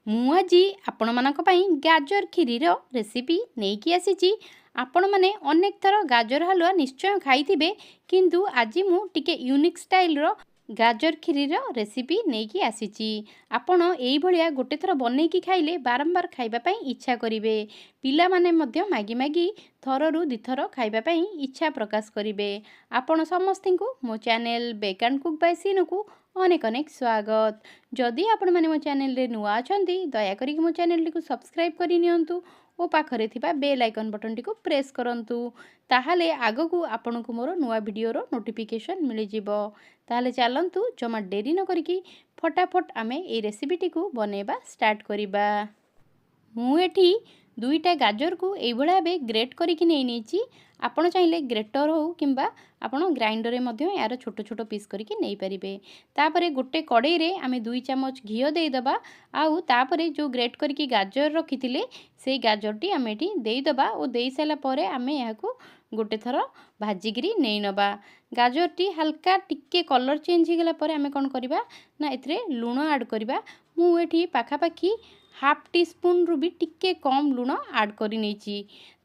ମୁଁ ଆଜି ଆପଣମାନଙ୍କ ପାଇଁ ଗାଜର କ୍ଷୀରିର ରେସିପି ନେଇକି ଆସିଛି। ଆପଣମାନେ ଅନେକ ଥର ଗାଜର ହାଲୁଆ ନିଶ୍ଚୟ ଖାଇଥିବେ, କିନ୍ତୁ ଆଜି ମୁଁ ଟିକେ ୟୁନିକ୍ ଷ୍ଟାଇଲର ଗାଜର କ୍ଷୀରିର ରେସିପି ନେଇକି ଆସିଛି। ଆପଣ ଏଇଭଳିଆ ଗୋଟେ ଥର ବନେଇକି ଖାଇଲେ ବାରମ୍ବାର ଖାଇବା ପାଇଁ ଇଚ୍ଛା କରିବେ। ପିଲାମାନେ ମଧ୍ୟ ମାଗି ମାଗି ଥରରୁ ଦିଥର ଖାଇବା ପାଇଁ ଇଚ୍ଛା ପ୍ରକାଶ କରିବେ। ଆପଣ ସମସ୍ତଙ୍କୁ ମୋ channel bake and cook by ସିନୁକୁ ଅନେକ ଅନେକ ସ୍ୱାଗତ। जदि आपण मैंने मो चैनल रे नुआ अछंती दयाकरी मो चैनल टी सब्सक्राइब करि नियंतु ओ पाखरे थिबा बेल आइकन बटन टी को प्रेस करंतु। ताहाले आगकू आपनकू मोर नुआ वीडियोर नोटिफिकेशन मिल जिवो। ताहाले चलंतु जमा डेरी न करिकी फटाफट आमे ए रेसिपी टी को बनेबा स्टार्ट करिबा। मु एठी दुईटा गाजर को एई भळा बे ग्रेट करिकी नै नेची। आपण चाहिले ग्रेटर हो किंबा आपण ग्राइंडर रे मध्य यार छोट छोट पीस करिकी नै परिबे। तापरे गोटे कड़ाई रे आमे 2 चम्मच घियो देई दबा। आउ तापरे जो ग्रेट करिकी गाजर रखिथिले सेई गाजर टी आमे एठी देई दबा ओ देई साला परे आमे याकू गोटे थर भाजिगिरी नै नबा। गाजर टी हल्का टिके कलर चेंज हो गला परे आमे कोन करिबा ना एथरे लूण ऐड करिबा। मु एठी पाखा पाखी हाफ टी स्पून रु भी टिके कम लूण ऐड करि नेची।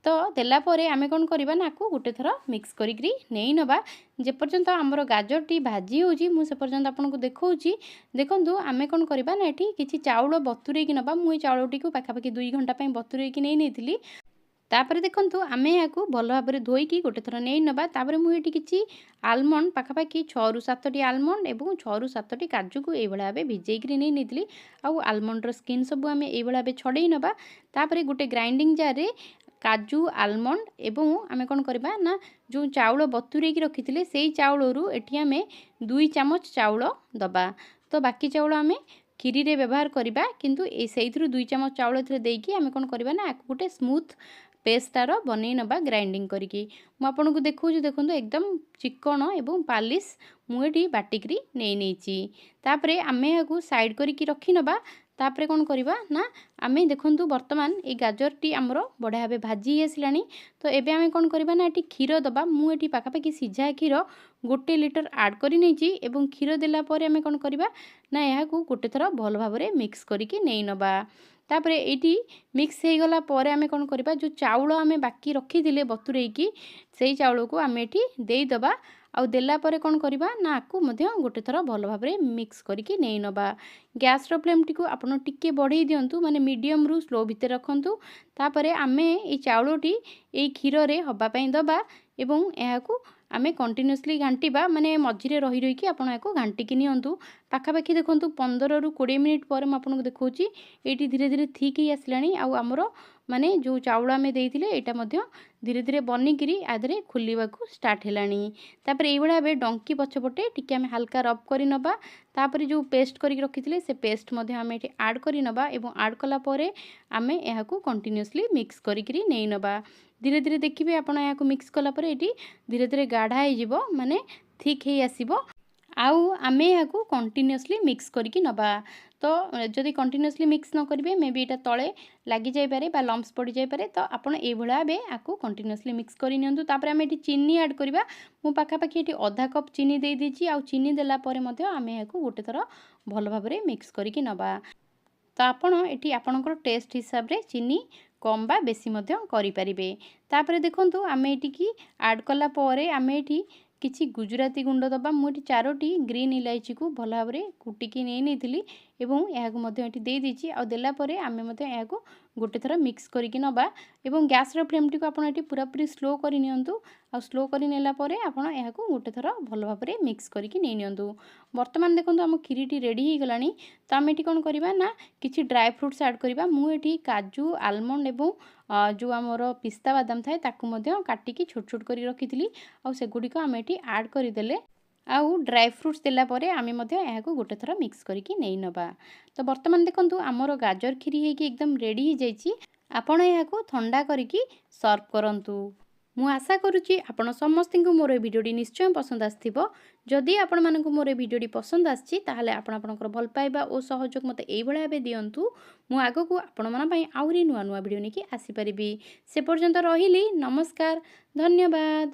तो देला परे आमे कोन करिबा ना को गोटे थर मिक्स करिकरी नेई नबा। जे पर्यंत हमरो गाजर टी भाजी होजी मु से पर्यंत आपनको देखौची। देखंतु आमे कोन करिबा ना एठी किछि चाउल बतुरै कि नबा। मु ए चाउल टी को पाखा पाखी 2 घंटा पय बतुरै कि नै नेथिली। तापरे देखंतु आमे याकू भल भाबरे धोईकी गोटे थर नै नबा। तापरे मु एठी किछि आलमंड पाखापाखि 6 रु 7 टी आलमंड एवं 6 रु 7 टी काजू को एई भळा भाबे भिजेइकरी नै नेथिली। आउ आलमंड रो स्किन सब आमे एई भळा भाबे छडेई नबा। तापरे गोटे ग्राइंडिंग जार रे काजू आलमंड एवं आमे कोन करबा ना जो चाउल बतुरै कि रखिथिले सेई चाउल रु एठी आमे 2 चम्मच चाउल दबा। तो बाकी चाउल आमे खीरी रे व्यवहार करिबा, किंतु ए सेइथरु 2 चम्मच चाउल एथरे देइकी आमे कोन करबा ना गोटे स्मूथ पेस्टार बनै नबा ग्राइंडिंग करिकी। मु आपनको देखौची। देखंतु एकदम चिकन एवं पालिश मु एठी बाटिकरी नै नेची। तापरे आमे याकू साइड करिकी रखि नबा। तापरे कोन करिबा ना आमे देखंतु वर्तमान ए गाजर टी हमरो बढिया भाबे भाजी आसिलानी। तो एबे आमे कोन करिबा ना एठी खीर दबा। मु एठी पाखापाखि सिझा खीर 1 लिटर ऐड करि नेची एवं खीर देला परे आमे कोन करिबा ना याकू गोटे थर भल भाबरे मिक्स करिकी नै नबा। तापरे एठी मिक्स हे गला परे आमे कोन करिबा जो चाउल आमे बाकी रखिथिले बतुरैकी सेई चाउल को आमे एठी देई दबा। आउ देला परे कोन करिबा ना आकू मध्य गोटे थर भल भाबरे मिक्स करिकी नै नबा। गैस रो फ्लेम टी को आपण टिके बढ़ेई दियंतु, माने मीडियम रु स्लो भितर रखंतु। तापरे आमे ए चाउल टी ए खीर रे हबा पई दबा एवं एहाकू आमे कंटिन्यूअसली घांटीबा, माने मझिरे रही रही कि आपण याकू घांटी कि नियंतु। पाखापाखि देखंतु 15 रु 20 मिनिट पर म आपनको देखौची एटी धीरे धीरे ठीक ही आसलानी। आउ हमरो माने जो चाउल आमे देइथिले एटा मध्य धीरे धीरे बनिकिरी आधरे खुलिबाकू स्टार्ट हेलानी। तापरे एई भळा बे डंकी पछपटे टिके आमे हल्का रब करि नबा। तापरे जो पेस्ट करि रखिथिले से पेस्ट मध्य आमे एटी ऐड करि नबा एवं ऐड कला परे आमे एहाकू कंटिन्यूअसली मिक्स करिकरी नै नबा। धीरे धीरे देखिबे आपण एहाकू मिक्स कला परे एटी धीरे धीरे गाढ़ा हे जिवो, माने ठीक हे आसीबो। आउ आमे याकू कंटिन्यूअसली मिक्स करिकी नबा। तो जदि कंटिन्यूअसली मिक्स न करिवे मे बी एटा तळे लागि जाय पारे बा लम्प्स पड़ी जाय पारे। तो आपण ए भळा बे आकू कंटिन्यूअसली मिक्स करि नियंतु। तापरे आमे एटी चीनी ऐड करिबा। मु पाखा पाखी एटी आधा कप चीनी देई देची। आउ चीनी देला परे मध्य आमे याकू गोटे थर भल भाबरे मिक्स करिकी नबा। तो आपण एटी आपणकर टेस्ट हिसाब रे चीनी कम बा बेसी मध्य करि परिबे। तापरे देखंतु आमे एटी की ऐड कला परे आमे एटी किछि गुजराती गुंड दबा। मु एटी 4टी ग्रीन इलायची को भल भाबरे कुटिकी नै नेथिली एवं एहाकू मध्य एटी देई देची। आ देला परे आमे मध्य एहाकू गोटे थर मिक्स करिकी नबा एवं गैस रो फ्लेम टी को आपण एटी पूरा पूरी स्लो करि नियंतु। आ स्लो करि नेला परे आपण एहाकू गोटे थर भल भाबरे मिक्स करिकी नै नियंतु। वर्तमान देखंतु हम खीरीटी रेडी हे गलानी। तो आमे एटी कोन करिबा ना किछि ड्राई फ्रूट्स ऐड करिबा। मु एटी काजू आलमंड एवं जो हमरो पिस्ता बादाम थाए ताकू मध्य काटिकी छोट छोट करि रखिथिली। आ से गुडी को आमे एटी ऐड करि देले। आउ ड्राई फ्रूट्स देला परे आमे मध्य एहाकू गोटे थर मिक्स करिकी नै नबा। तो वर्तमान देखंतु हमरो गाजर खीरी हेकी एकदम रेडी हे जाईची। आपण एहाकू ठंडा करिकी सर्व करंतु। मु आशा करूची आपण समस्तिंकु मोर भिडियोटी निश्चय पसंद आस्थिबो। जदि आपण मानकु मोर भिडियोटी पसंद आछि ताहाले आपण आपणकर भल पाइबा ओ सहयोग मते एई भळा बे दियंतु। मु आगकू आपण मन पई आउरी नुवा नुवा भिडियो नेकी आसी परिबी। से पर्यंत रहिली नमस्कार, धन्यवाद।